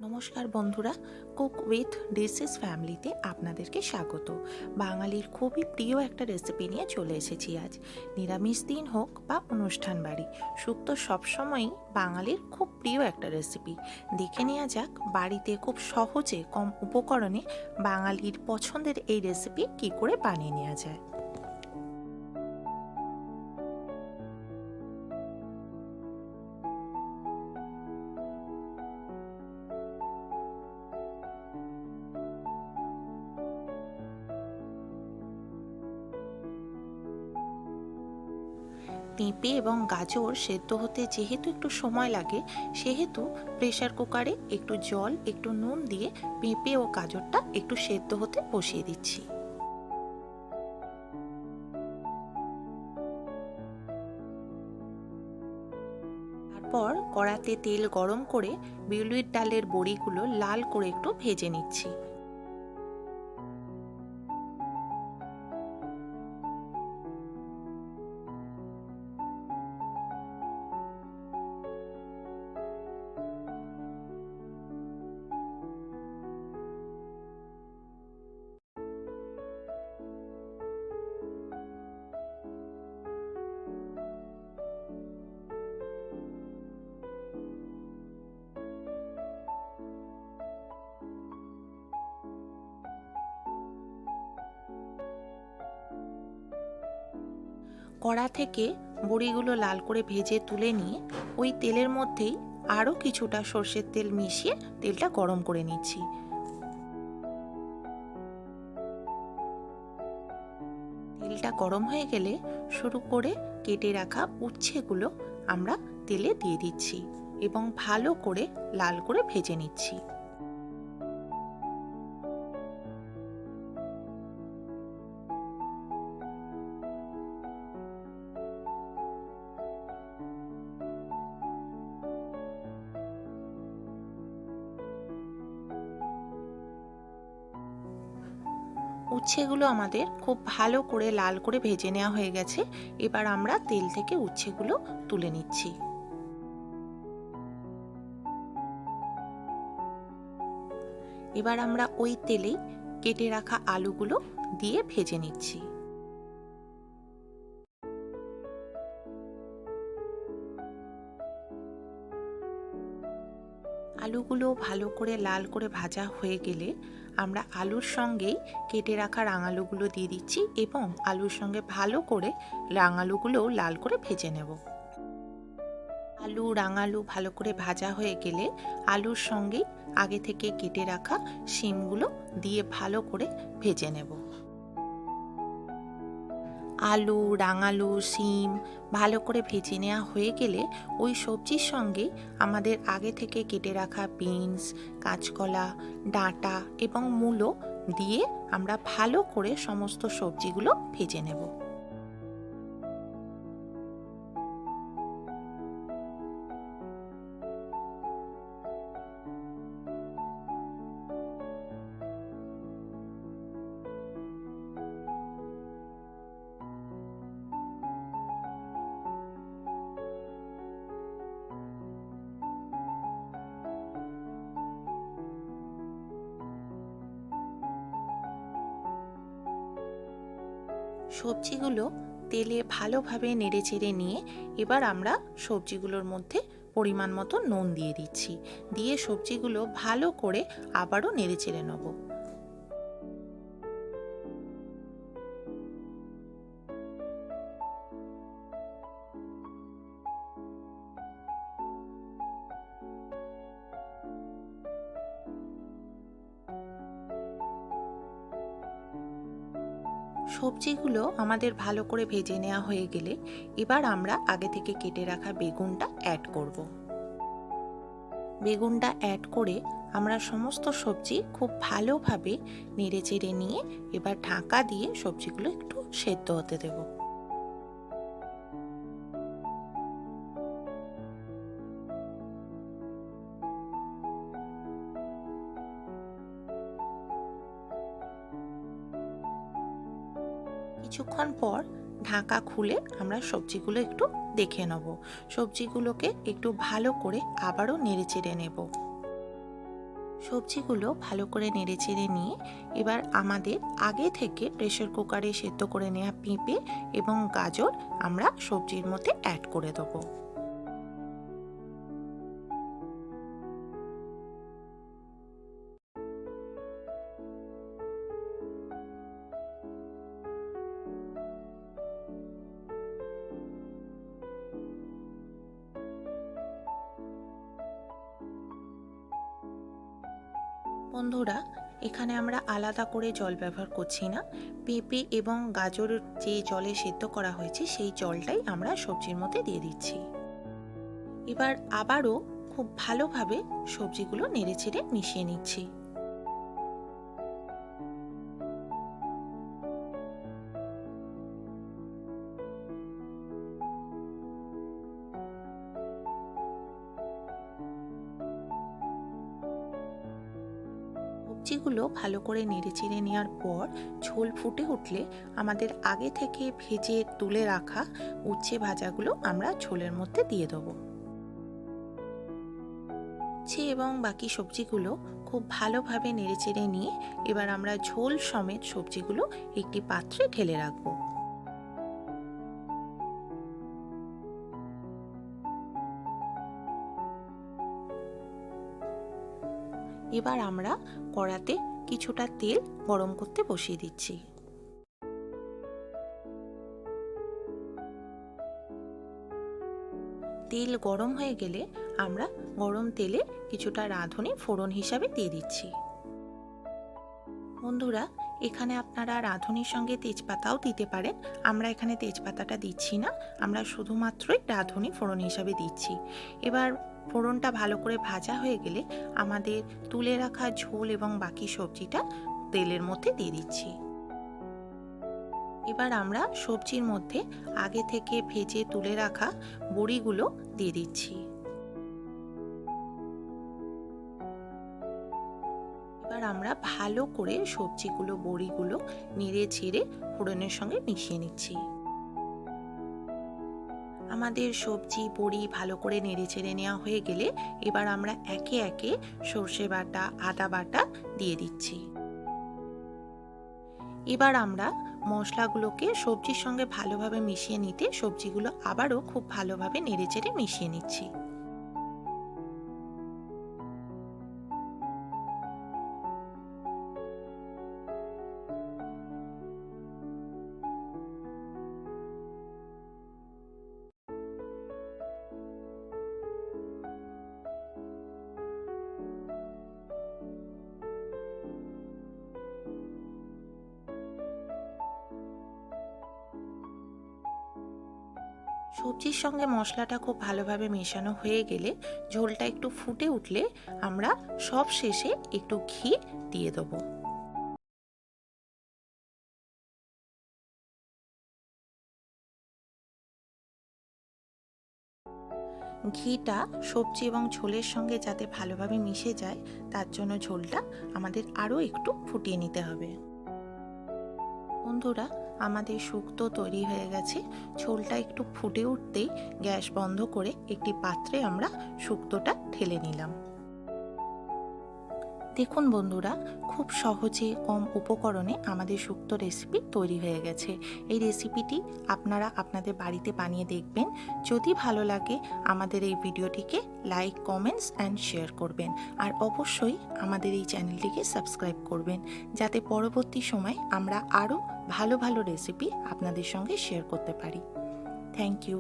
নমস্কার বন্ধুরা, cook with dishes ফ্যামিলিতে আপনাদেরকে স্বাগত। বাঙালির খুবই প্রিয় একটা রেসিপি নিয়ে চলে এসেছি আজ। নিরামিষ দিন হোক বা অনুষ্ঠান বাড়ি, শুক্তো সবসময়ই বাঙালির খুব প্রিয় একটা রেসিপি। দেখে নেওয়া যাক বাড়িতে খুব সহজে কম উপকরণে বাঙালির পছন্দের এই রেসিপি কী করে বানিয়ে নেওয়া যায়। পেঁপে এবং গাজর সেদ্ধ হতে যেহেতু একটু সময় লাগে, সেহেতু প্রেসার কুকারে একটু জল একটু নুন দিয়ে পেঁপে ও গাজরটা একটু সেদ্ধ হতে বসিয়ে দিচ্ছি। তারপর কড়াতে তেল গরম করে বিউলির ডালের বড়িগুলো লাল করে একটু ভেজে নিচ্ছি। কড়া থেকে বড়িগুলো লাল করে ভেজে তুলে নিয়ে ওই তেলের মধ্যেই আরও কিছুটা সর্ষের তেল মিশিয়ে তেলটা গরম করে নিচ্ছি। তেলটা গরম হয়ে গেলে শুরু করে কেটে রাখা উচ্ছেগুলো আমরা তেলে দিয়ে দিচ্ছি এবং ভালো করে লাল করে ভেজে নিচ্ছি। উচ্ছেগুলো আমাদের খুব ভালো করে লাল করে ভেজে নেওয়া হয়ে গেছে। এবার আমরা তেল থেকে উচ্ছেগুলো তুলে নিচ্ছি। এবার আমরা ওই তেলেই কেটে রাখা আলুগুলো দিয়ে ভেজে নিচ্ছি। আলুগুলো ভালো করে লাল করে ভাজা হয়ে গেলে আমরা আলুর সঙ্গেই কেটে রাখা রাঙালুগুলো দিয়ে দিচ্ছি এবং আলুর সঙ্গে ভালো করে রাঙালুগুলোও লাল করে ভেজে নেব। আলু রাঙালু ভালো করে ভাজা হয়ে গেলে আলুর সঙ্গেই আগে থেকে কেটে রাখা শিমগুলো দিয়ে ভালো করে ভেজে নেব। আলু রাঙালু শিম ভালো করে ভেজে নেওয়া হয়ে গেলে ওই সবজির সঙ্গে আমাদের আগে থেকে কেটে রাখা বিনস, কাঁচকলা, ডাঁটা এবং মূলো দিয়ে আমরা ভালো করে সমস্ত সবজিগুলো ভেজে নেব। সবজিগুলো তেলে ভালোভাবে নেড়েচেড়ে নিয়ে এবার আমরা সবজিগুলোর মধ্যে পরিমাণ মতো নুন দিয়ে দিচ্ছি, দিয়ে সবজিগুলো ভালো করে আবারও নেড়েচেড়ে নেব। সবজিগুলো আমাদের ভালো করে ভেজে নেওয়া হয়ে গেলে এবার আমরা আগে থেকে কেটে রাখা বেগুনটা অ্যাড করব। বেগুনটা অ্যাড করে আমরা সমস্ত সবজি খুব ভালোভাবে নেড়েচেড়ে নিয়ে এবার ঢাকা দিয়ে সবজিগুলো একটু সেদ্ধ হতে দেব। কিছুক্ষণ পর ঢাকা খুলে আমরা সবজিগুলো একটু দেখে নেব। সবজিগুলোকে একটু ভালো করে আবারও নেড়েচেড়ে নেব। সবজিগুলো ভালো করে নেড়েচেড়ে নিয়ে এবার আমাদের আগে থেকে প্রেসার কুকারে সেদ্ধ করে নেওয়া পেঁপে এবং গাজর আমরা সবজির মধ্যে অ্যাড করে দেবো। বন্ধুরা, এখানে আমরা আলাদা করে জল ব্যবহার করছি না। পেঁপে এবং গাজর যে জলে সেদ্ধ করা হয়েছে সেই জলটাই আমরা সবজির মধ্যে দিয়ে দিচ্ছি। এবার আবারও খুব ভালোভাবে সবজিগুলো নেড়েচেড়ে মিশিয়ে নিচ্ছি। সবজিগুলো ভালো করে নেড়েচেড়ে নেওয়ার পর ঝোল ফুটে উঠলে আমাদের আগে থেকে ভেজে তুলে রাখা উচ্ছে ভাজাগুলো আমরা ঝোলের মধ্যে দিয়ে দেবো। উচ্ছে এবং বাকি সবজিগুলো খুব ভালোভাবে নেড়েচেড়ে নিয়ে এবার আমরা ঝোল সমেত সবজিগুলো একটি পাত্রে ঢেলে রাখবো। এবার আমরা কড়াতে কিছুটা তেল গরম করতে বসিয়ে দিচ্ছি। তেল গরম হয়ে গেলে আমরা গরম তেলে কিছুটা রাঁধুনি ফোড়ন হিসাবে দিয়ে দিচ্ছি। বন্ধুরা, এখানে আপনারা রাঁধুনির সঙ্গে তেজপাতাও দিতে পারেন। আমরা এখানে তেজপাতাটা দিচ্ছি না, আমরা শুধুমাত্রই রাঁধুনি ফোড়ন হিসাবে দিচ্ছি। এবার ফোড়নটা ভালো করে ভাজা হয়ে গেলে আমাদের তুলে রাখা ঝোল এবং বাকি সবজিটা তেলের মধ্যে দিয়ে দিচ্ছি। এবার আমরা সবজির মধ্যে আগে থেকে ভেজে তুলে রাখা বড়িগুলো দিয়ে দিচ্ছি। এবার আমরা ভালো করে সবজিগুলো বড়িগুলো নেড়ে ছেড়ে ফোড়নের সঙ্গে মিশিয়ে নিচ্ছি। আমাদের সবজি বড়ি ভালো করে নেড়ে চেড়ে নেওয়া হয়ে গেলে এবার আমরা একে একে সর্ষে বাটা আদা বাটা দিয়ে দিচ্ছি। এবার আমরা মশলাগুলোকে সবজির সঙ্গে ভালোভাবে মিশিয়ে নিতে সবজিগুলো আবারও খুব ভালোভাবে নেড়ে চেড়ে মিশিয়ে নিচ্ছি। সবজির সঙ্গে মশলাটা খুব ভালোভাবে মেশানো হয়ে গেলে ঝোলটা একটু ফুটে উঠলে আমরা সব শেষে একটু ঘি দিয়ে দেবো। ঘিটা সবজি এবং ঝোলের সঙ্গে যাতে ভালোভাবে মিশে যায় তার জন্য ঝোলটা আমাদের আরও একটু ফুটিয়ে নিতে হবে। বন্ধুরা, আমাদের শুক্তো তৈরি হয়ে গেছে। ঝোলটা একটু ফুটে উঠতেই গ্যাস বন্ধ করে একটি পাত্রে আমরা শুক্তোটা ঢেলে নিলাম। দেখুন বন্ধুরা, খুব সহজে কম উপকরণে আমাদের শুক্তো রেসিপি তৈরি হয়ে গেছে। এই রেসিপিটি আপনারা আপনাদের বাড়িতে বানিয়ে দেখবেন। যদি ভালো লাগে আমাদের এই ভিডিওটিকে লাইক, কমেন্টস অ্যান্ড শেয়ার করবেন। আর অবশ্যই আমাদের এই চ্যানেলটিকে সাবস্ক্রাইব করবেন, যাতে পরবর্তী সময় আমরা আরও ভালো ভালো রেসিপি আপনাদের সঙ্গে শেয়ার করতে পারি। Thank you.